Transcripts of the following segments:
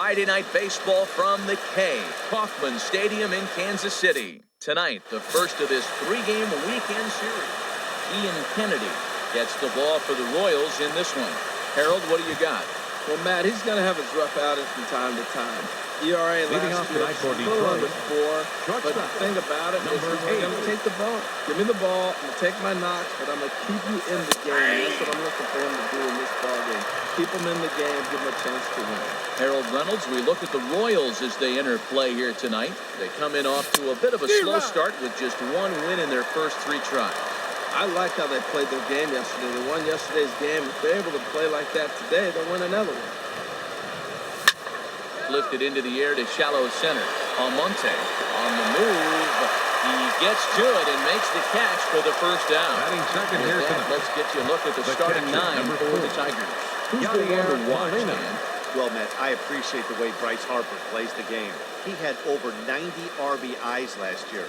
Friday night baseball from the K, Kauffman Stadium in Kansas City. Tonight, the first of this three-game weekend series. Ian Kennedy gets the ball for the Royals in this one. Harold, what do you got? Well, Matt, he's going to have his rough outings from time to time. ERA last year, a little under 4. But the thing about it is he's going to take the ball. Give me the ball. I'm going to take my knocks, but I'm going to keep you in the game. That's what I'm looking for him to do in this ball game. Keep him in the game. Give him a chance to win. Harold Reynolds, we look at the Royals as they enter play here tonight. They come in off to a bit of a slow start with just one win in their first 3 tries. I like how they played their game yesterday. They won yesterday's game. If they're able to play like that today, they'll win another one. Lifted into the air to shallow center. Almonte on the move. He gets to it and makes the catch for the first down. Batting second here tonight. Let's get you a look at the starting 9 for the Tigers. Who's the one to watch, man? Well, Matt, I appreciate the way Bryce Harper plays the game. He had over 90 RBIs last year.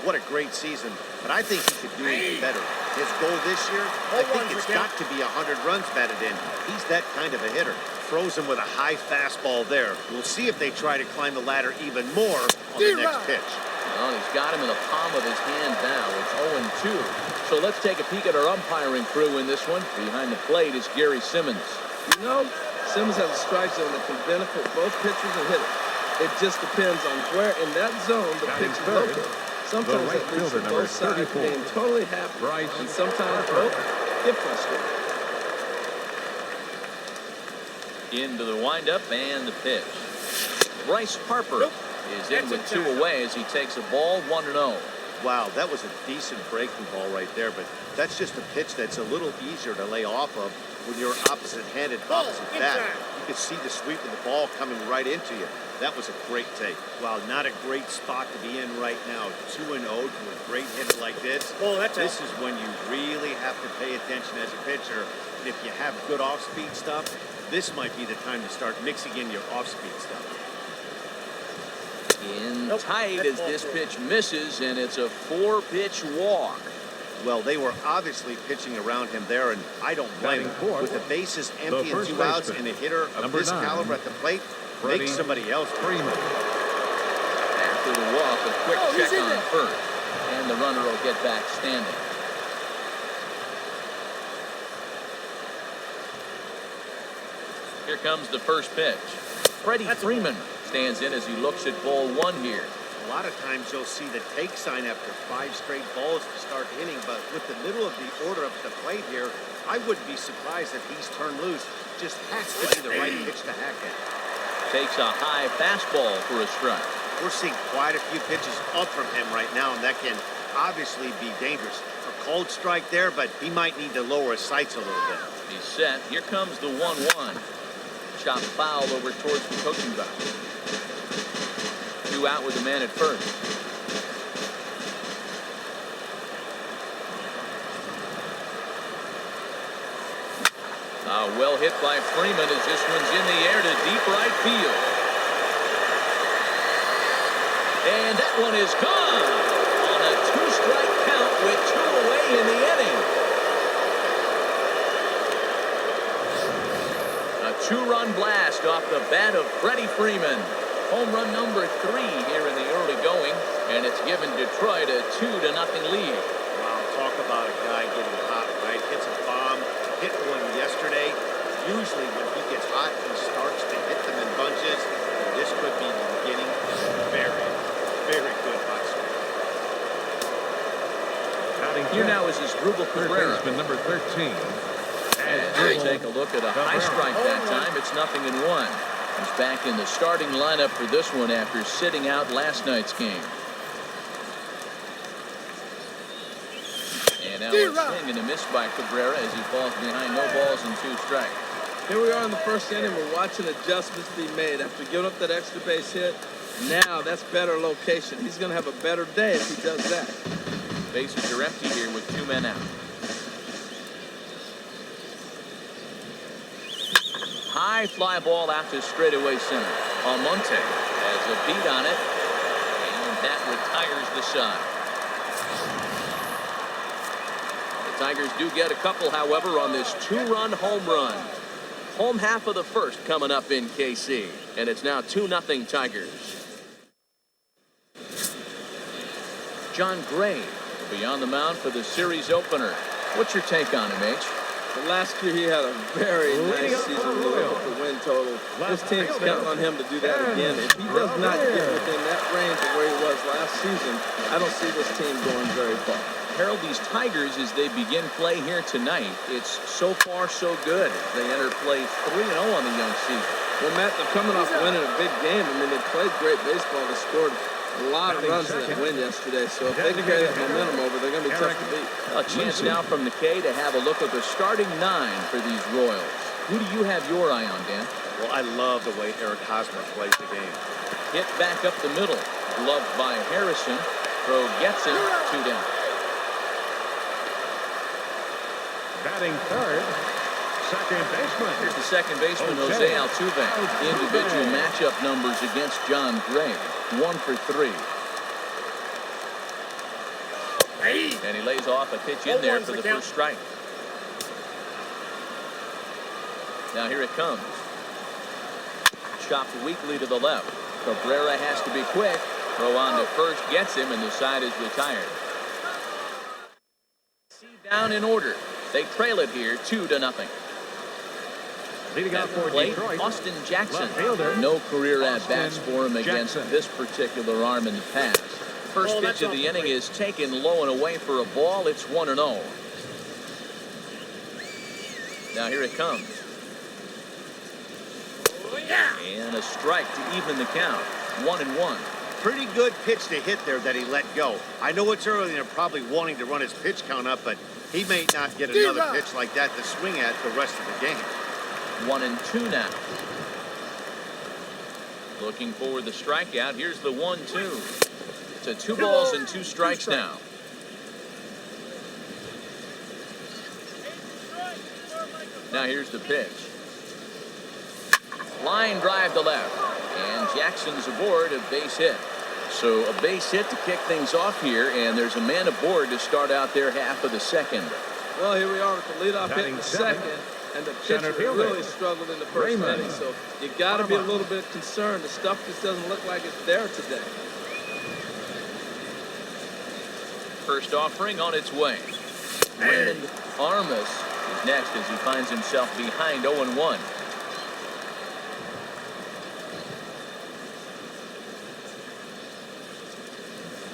What a great season, but I think he could do even better. His goal this year, I think it's got to be 100 runs batted in. He's that kind of a hitter. Throws him with a high fastball there. We'll see if they try to climb the ladder even more on the next pitch. Well, he's got him in the palm of his hand now. It's 0-2. So let's take a peek at our umpiring crew in this one. Behind the plate is Gary Simmons. You know, Simmons has a strike zone that can benefit both pitchers and hitters. It just depends on where in that zone the pitch is located. Sometimes that leads to both sides being totally happy, and sometimes both get frustrated. Into the windup and the pitch. Bryce Harper is in with 2 away as he takes a ball 1-0. Wow, that was a decent breaking ball right there, but that's just a pitch that's a little easier to lay off of when you're opposite-handed, opposite bat. You can see the sweep of the ball coming right into you. That was a great take. Wow, not a great spot to be in right now. 2-0 to a great hitter like this. This is when you really have to pay attention as a pitcher. And if you have good off-speed stuff, this might be the time to start mixing in your off-speed stuff. In tight as this pitch misses, and it's a 4-pitch walk. Well, they were obviously pitching around him there, and I don't blame him. With the bases empty and 2 outs and a hitter of this caliber at the plate, make somebody else Freeman. After the walk, a quick check on first, and the runner will get back standing. Here comes the first pitch. Freddie Freeman stands in as he looks at ball 1 here. A lot of times you'll see the take sign after 5 straight balls to start hitting, but with the middle of the order up at the plate here, I wouldn't be surprised if he's turned loose. Just has to be the right pitch to hack at. Takes a high fastball for a strike. We're seeing quite a few pitches up from him right now, and that can obviously be dangerous. A cold strike there, but he might need to lower his sights a little bit. He's set. Here comes the 1-1. Shot foul over towards the coaching box. 2 out with the man at first. Well hit by Freeman as this one's in the air to deep right field. And that one is gone on a 2-strike count with 2 away in the inning. A 2-run blast off the bat of Freddie Freeman. Home run number 3 here in the early going, and it's given Detroit a 2-0 lead. Wow, talk about a guy getting hot, right? Hits a bomb, hit one yesterday. Usually when he gets hot, he starts to hit them in bunches. And this could be the beginning of a very, very good hot streak. Here now is his Asdrubal Cabrera. Number 13. And we'll take a look at a high strike that time. It's 0-1. He's back in the starting lineup for this one after sitting out last night's game. And now a swing and a miss by Cabrera as he falls behind, no balls and 2 strikes. Here we are in the first inning. We're watching adjustments be made after giving up that extra base hit. Now that's better location. He's going to have a better day if he does that. Bases are empty here with 2 men out. High fly ball out to straightaway center. Almonte has a beat on it, and that retires the side. The Tigers do get a couple, however, on this 2-run home run. Home half of the first coming up in KC. And it's now 2-0 Tigers. John Gray will be on the mound for the series opener. What's your take on him, H? Well, last year he had a very nice season with the win total. This team's counting on him to do that again. If he does not get within that range of where he was last season, I don't see this team going very far. Harold, these Tigers, as they begin play here tonight, it's so far so good as they enter play 3-0 on the young season. Well, Matt, they're coming off winning a big game. I mean, they played great baseball. They scored a lot of runs in that win yesterday, so if they can carry that momentum over, they're going to be tough to beat. A chance now from the K to have a look at the starting 9 for these Royals. Who do you have your eye on, Dan? Well, I love the way Eric Hosmer plays the game. Hit back up the middle. Gloved by Harrison. Throw gets him. 2 down. Batting third, second baseman. Here's the second baseman, Jose Altuve. Individual matchup numbers against John Gray. 1 for 3. And he lays off a pitch in there for the first strike. Now here it comes. Chopped weakly to the left. Cabrera has to be quick. Throw on to first gets him, and the side is retired. Down in order. They trail it here 2-0. Leading out for Plate, Detroit, Austin Jackson. fielder, No career at-bats Austin for him against Jackson. this particular arm in the past. First pitch of the inning is taken low and away for a ball. It's 1-0. Now here it comes. And a strike to even the count. 1-1. Pretty good pitch to hit there that he let go. I know it's early and they're probably wanting to run his pitch count up, but he may not get another pitch like that to swing at the rest of the game. 1-2 now. Looking for the strikeout. Here's the 1-2. It's 2 balls and 2 strikes now. Now here's the pitch. Line drive to left. And Jackson's aboard, a base hit. So a base hit to kick things off here, and there's a man aboard to start out their half of the second. Well, here we are with the leadoff hit in the second, and the pitcher really struggled in the first inning. So you got to be a little bit concerned. The stuff just doesn't look like it's there today. First offering on its way. Raymond Armas is next as he finds himself behind 0-1.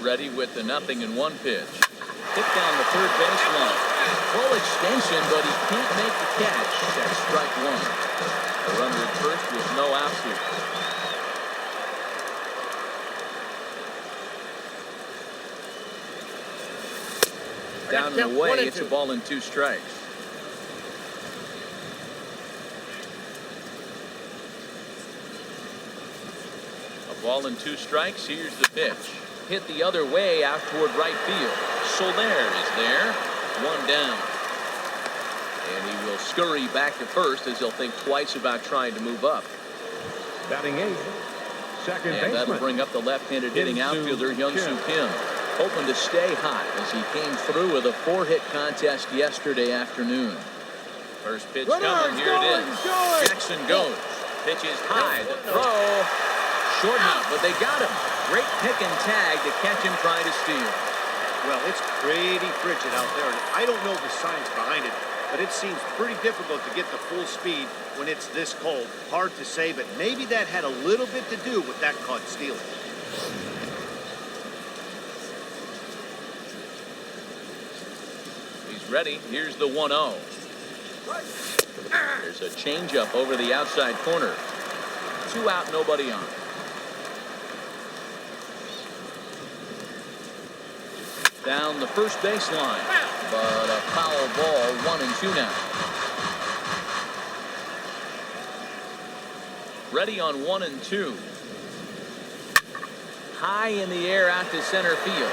Ready with the 0-1 pitch. Hit down the third baseline. Full extension, but he can't make the catch. That's strike 1. A runner at first with no outs here. Down and away, it's a ball and 2 strikes. A ball and 2 strikes. Here's the pitch. Hit the other way out toward right field. Soler is there. 1 down. And he will scurry back to first as he'll think twice about trying to move up. Batting 8, second And baseman. that'll bring up the left-handed hitting outfielder, Young-Soo Kim. Hoping to stay hot as he came through with a 4-hit contest yesterday afternoon. First pitch coming. Here it is. Jackson goes. Pitch is high. The throw. Short enough, but they got him. Great pick and tag to catch him trying to steal. Well, it's pretty frigid out there, and I don't know the science behind it, but it seems pretty difficult to get the full speed when it's this cold. Hard to say, but maybe that had a little bit to do with that caught stealing. He's ready. Here's the 1-0. There's a changeup over the outside corner. 2 out, nobody on. Down the first baseline, but a foul ball. 1-2 now. Ready on 1-2. High in the air out to center field.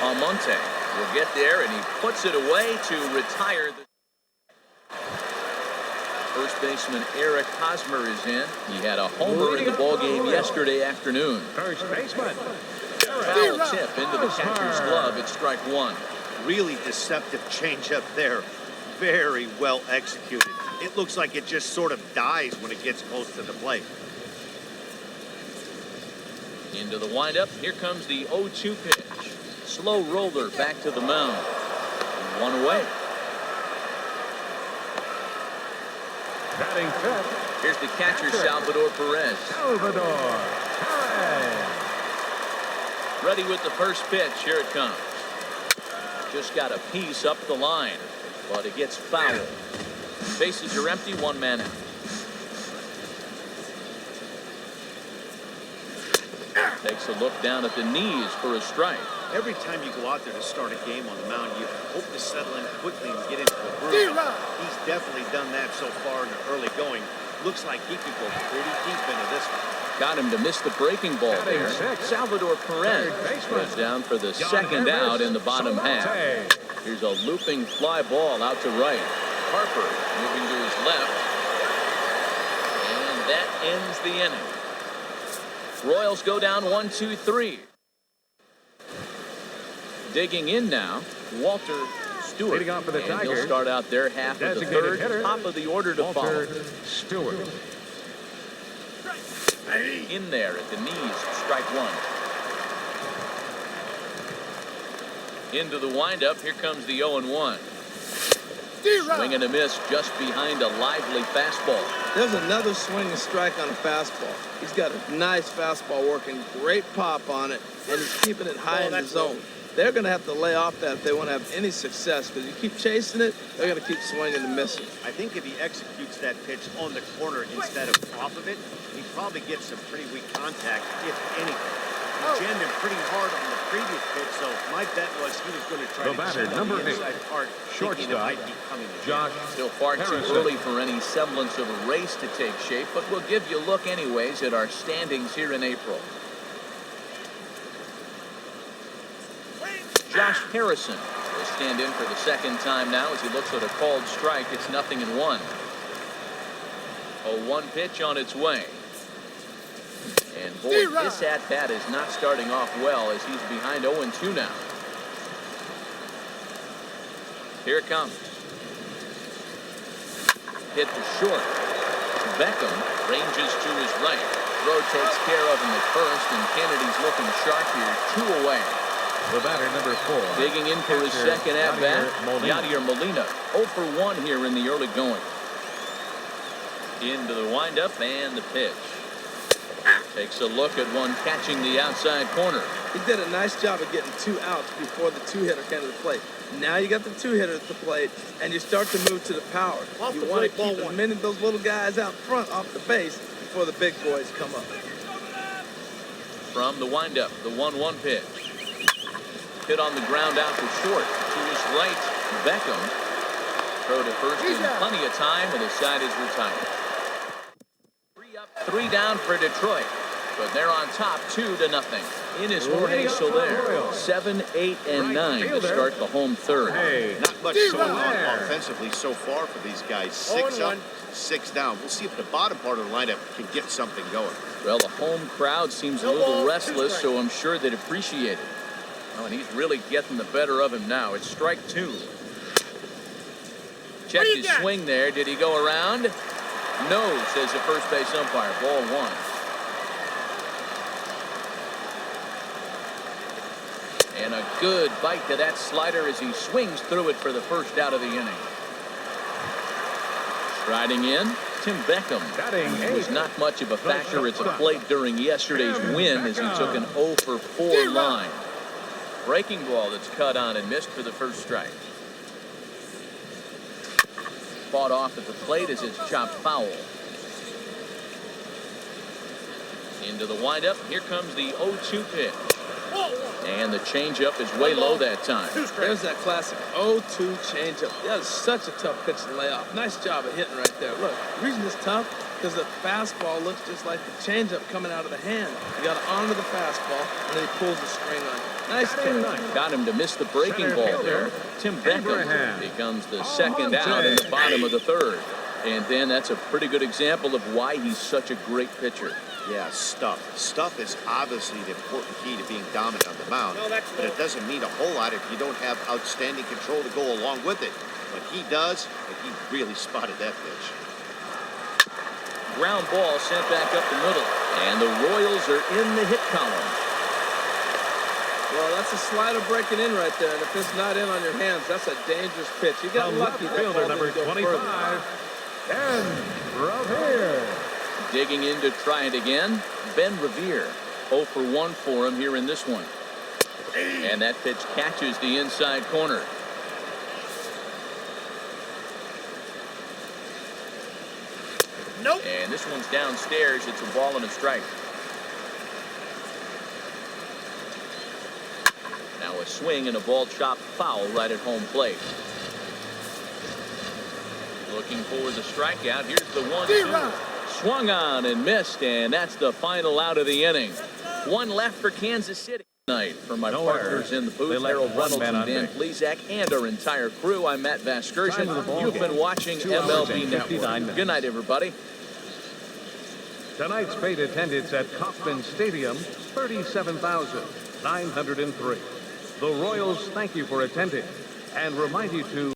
Almonte will get there, and he puts it away to retire. First baseman Eric Hosmer is in. He had a homer in the ballgame yesterday afternoon. First baseman. Foul tip into the catcher's glove. It's strike 1. Really deceptive changeup there. Very well executed. It looks like it just sort of dies when it gets close to the plate. Into the windup. Here comes the 0-2 pitch. Slow roller back to the mound. One away. Batting fifth. Here's the catcher, Salvador Perez. Salvador Perez. Ready with the first pitch. Here it comes. Just got a piece up the line, but it gets foul. Bases are empty, one man out. Takes a look down at the knees for a strike. Every time you go out there to start a game on the mound, you hope to settle in quickly and get into a groove. He's definitely done that so far in the early going. Looks like he could go pretty deep into this one. Got him to miss the breaking ball there. Salvador Perez goes down for the second out in the bottom half. Here's a looping fly ball out to right. Harper moving to his left. And that ends the inning. Royals go down 1-2-3. Digging in now, Walter Stewart. Leading off for the and he'll Tigers, start out there half of the designated third, hitter, top of the order to follow. Stewart. In there at the knees, strike one. Into the windup, here comes the 0-1. Swing and a miss just behind a lively fastball. There's another swing and strike on a fastball. He's got a nice fastball working, great pop on it, and he's keeping it high in the zone. They're going to have to lay off that if they want to have any success, because you keep chasing it, they're going to keep swinging and missing. I think if he executes that pitch on the corner instead of off of it, he probably gets some pretty weak contact, if anything. He jammed him pretty hard on the previous pitch, so my bet was he was going to try to batter, chip number on the inside 8, part, thinking it might be coming to Josh. Still far too early for any semblance of a race to take shape, but we'll give you a look anyways at our standings here in April. Josh Harrison will stand in for the second time now as he looks at a called strike. It's 0-1. A 1 pitch on its way. And boy, this at-bat is not starting off well as he's behind 0-2 now. Here it comes. Hit to short. Beckham ranges to his right. Throw takes care of him at first, and Kennedy's looking sharp here. 2 away. The batter, number 4. Digging in for his second at-bat, Yadier Molina. 0 for 1 here in the early going. Into the windup and the pitch. Takes a look at one catching the outside corner. He did a nice job of getting 2 outs before the 2-hitter came to the plate. Now you got the 2-hitter at the plate, and you start to move to the power. You want to keep as many of those little guys out front off the base before the big boys come up. From the windup, the 1-1 pitch. Hit on the ground out to short. To his right, Beckham. Throw to first in plenty of time, and the side is retired. 3 up, 3 down for Detroit. But they're on top 2-0. In is Jorge Soler. 7, 8, and 9 to start the home third. Not much going on offensively so far for these guys. 6 up, 6 down. We'll see if the bottom part of the lineup can get something going. Well, the home crowd seems a little restless, so I'm sure they'd appreciate it. Oh, and he's really getting the better of him now. It's strike 2. Check his swing there. Did he go around? No, says the first base umpire. Ball 1. And a good bite to that slider as he swings through it for the first out of the inning. Striding in, Tim Beckham. He was not much of a factor at the plate during yesterday's win as he took an 0 for 4 line. Breaking ball that's cut on and missed for the first strike. Fought off at the plate as it's chopped foul. Into the windup. Here comes the 0-2 pitch. And the changeup is way low that time. There's that classic 0-2 changeup. That is such a tough pitch to lay off. Nice job of hitting right there. Look, the reason it's tough because the fastball looks just like the changeup coming out of the hand. You got to honor the fastball, and then he pulls the string on you. Nice catch. Got him to miss the breaking ball there. Tim Beckham becomes the second out in the bottom of the third. And then that's a pretty good example of why he's such a great pitcher. Yeah, stuff. Stuff is obviously the important key to being dominant on the mound, but it doesn't mean a whole lot if you don't have outstanding control to go along with it. but he does, and he really spotted that pitch. Ground ball sent back up the middle, and the Royals are in the hit column. Well, that's a slider breaking in right there, and if it's not in on your hands, that's a dangerous pitch. You got lucky. That fielder ball number didn't go 25, and Revere. Digging in to try it again, Ben Revere. 0 for 1 for him here in this one. And that pitch catches the inside corner. Nope. And this one's downstairs. It's a ball and a strike. Now a swing and a ball chopped foul right at home plate. Looking for the strikeout. Here's the 1-2. Swung on and missed, and that's the final out of the inning. One left for Kansas City tonight. For my partners in the booth, Harold Reynolds and Dan Plesac, and our entire crew, I'm Matt Vasgersian. You've been watching MLB Network. Good night, everybody. Tonight's paid attendance at Kauffman Stadium, 37,903. The Royals thank you for attending and remind you to